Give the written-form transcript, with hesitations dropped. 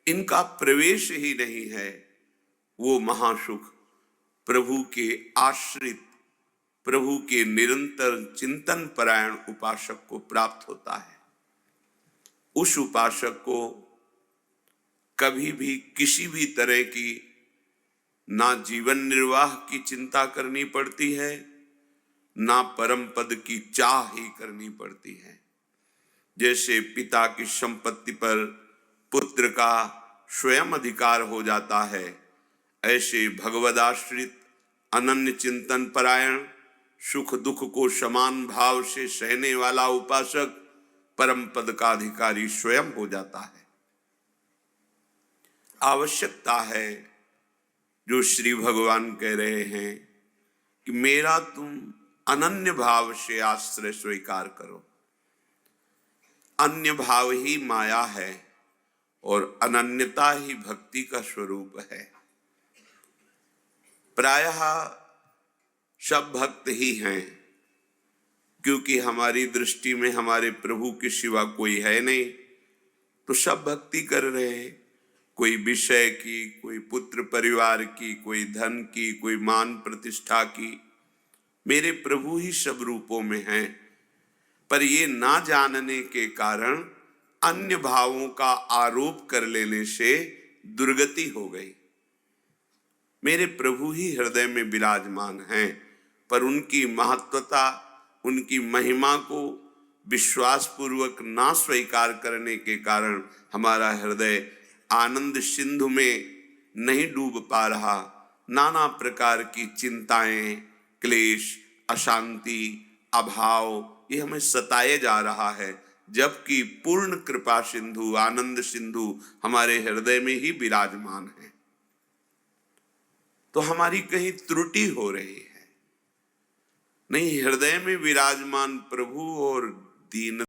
इनका प्रवेश ही नहीं है, वो महासुख प्रभु के आश्रित, प्रभु के निरंतर चिंतन परायण उपासक को प्राप्त होता है। उस उपासक को कभी भी किसी भी तरह की ना जीवन निर्वाह की चिंता करनी पड़ती है, ना परम पद की चाह ही करनी पड़ती है। जैसे पिता की संपत्ति पर पुत्र का स्वयं अधिकार हो जाता है, ऐसे भगवदाश्रित अनन्य चिंतन परायण, सुख दुख को समान भाव से सहने वाला उपासक परम पद का अधिकारी स्वयं हो जाता है। आवश्यकता है जो श्री भगवान कह रहे हैं कि मेरा तुम अनन्य भाव से आश्रय स्वीकार करो। अन्य भाव ही माया है और अनन्यता ही भक्ति का स्वरूप है। प्रायः सब भक्त ही हैं, क्योंकि हमारी दृष्टि में हमारे प्रभु के सिवा कोई है नहीं, तो सब भक्ति कर रहे हैं। कोई विषय की, कोई पुत्र परिवार की, कोई धन की, कोई मान प्रतिष्ठा की। मेरे प्रभु ही सब रूपों में हैं, पर ये ना जानने के कारण अन्य भावों का आरोप कर लेने से दुर्गति हो गई। मेरे प्रभु ही हृदय में विराजमान हैं, पर उनकी महत्वता, उनकी महिमा को विश्वास पूर्वक ना स्वीकार करने के कारण हमारा हृदय आनंद सिंधु में नहीं डूब पा रहा। नाना प्रकार की चिंताएं, क्लेश, अशांति, अभाव ये हमें सताए जा रहा है, जबकि पूर्ण कृपा सिंधु, आनंद सिंधु हमारे हृदय में ही विराजमान है। तो हमारी कहीं त्रुटि हो रही है। नहीं, हृदय में विराजमान प्रभु और दीन